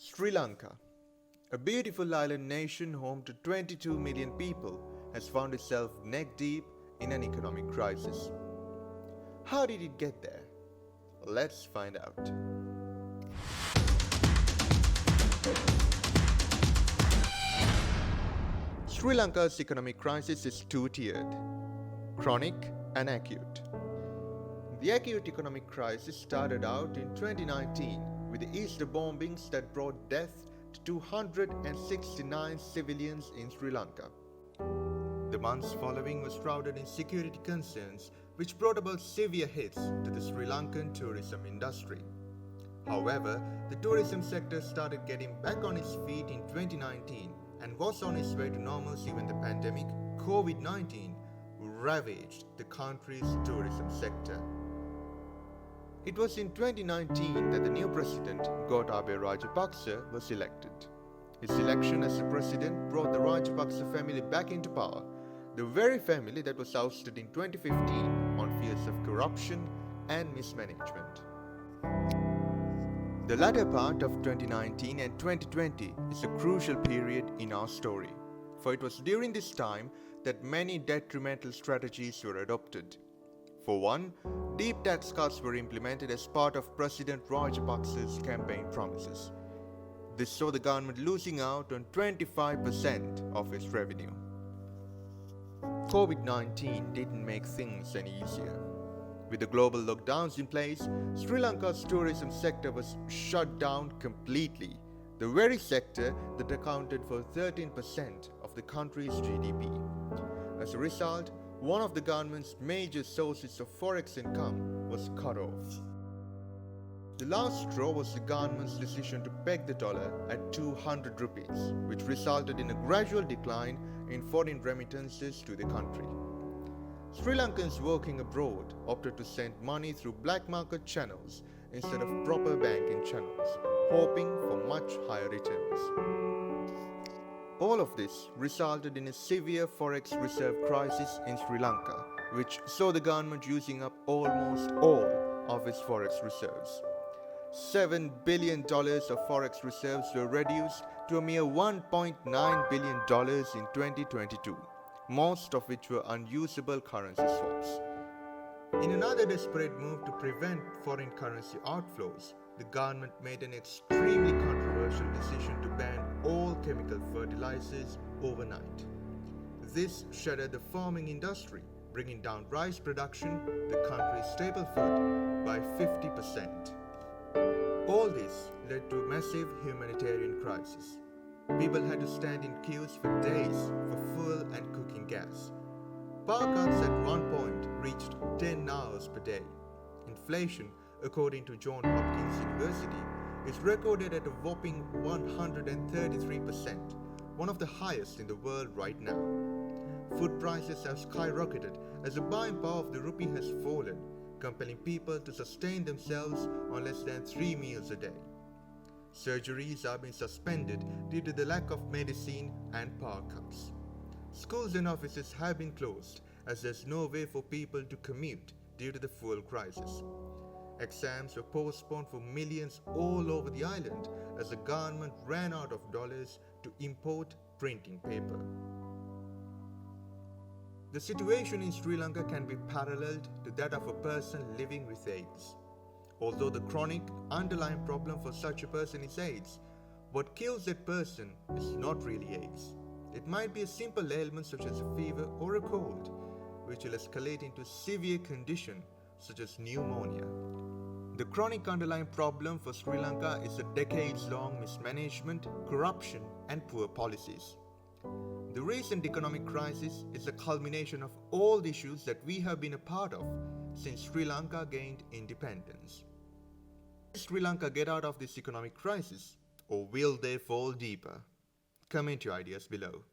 Sri Lanka, a beautiful island nation home to 22 million people, has found itself neck deep in an economic crisis. How did it get there? Let's find out. Sri Lanka's economic crisis is two-tiered: chronic and acute. The acute economic crisis started out in 2019 with the Easter bombings that brought death to 269 civilians in Sri Lanka. The months following was shrouded in security concerns, which brought about severe hits to the Sri Lankan tourism industry. However, the tourism sector started getting back on its feet in 2019 and was on its way to normalcy when the pandemic, COVID-19, ravaged the country's tourism sector. It was in 2019 that the new president, Gotabaya Rajapaksa, was elected. His election as the president brought the Rajapaksa family back into power, the very family that was ousted in 2015 on fears of corruption and mismanagement. The latter part of 2019 and 2020 is a crucial period in our story, for it was during this time that many detrimental strategies were adopted. For one, deep tax cuts were implemented as part of President Rajapaksa's campaign promises. This saw the government losing out on 25% of its revenue. COVID-19 didn't make things any easier. With the global lockdowns in place, Sri Lanka's tourism sector was shut down completely, the very sector that accounted for 13% of the country's GDP. As a result, one of the government's major sources of forex income was cut off. The last straw was the government's decision to peg the dollar at 200 rupees, which resulted in a gradual decline in foreign remittances to the country. Sri Lankans working abroad opted to send money through black market channels instead of proper banking channels, hoping for much higher returns. All of this resulted in a severe forex reserve crisis in Sri Lanka, which saw the government using up almost all of its forex reserves. $7 billion of forex reserves were reduced to a mere $1.9 billion in 2022, most of which were unusable currency swaps. In another desperate move to prevent foreign currency outflows, the government made an extremely controversial decision to ban all chemical fertilizers overnight. This shuttered the farming industry, bringing down rice production, the country's staple food, by 50%. All this led to a massive humanitarian crisis. People had to stand in queues for days for fuel and cooking gas. Power cuts at one point reached 10 hours per day. Inflation, according to Johns Hopkins University, is recorded at a whopping 133%, one of the highest in the world right now. Food prices have skyrocketed as the buying power of the rupee has fallen, compelling people to sustain themselves on less than 3 meals a day. Surgeries are being suspended due to the lack of medicine and power cuts. Schools and offices have been closed as there's no way for people to commute due to the fuel crisis. Exams were postponed for millions all over the island as the government ran out of dollars to import printing paper. The situation in Sri Lanka can be paralleled to that of a person living with AIDS. Although the chronic underlying problem for such a person is AIDS, what kills that person is not really AIDS. It might be a simple ailment such as a fever or a cold, which will escalate into a severe condition such as pneumonia. The chronic underlying problem for Sri Lanka is a decades-long mismanagement, corruption, and poor policies. The recent economic crisis is a culmination of all the issues that we have been a part of since Sri Lanka gained independence. Will Sri Lanka get out of this economic crisis, or will they fall deeper? Comment your ideas below.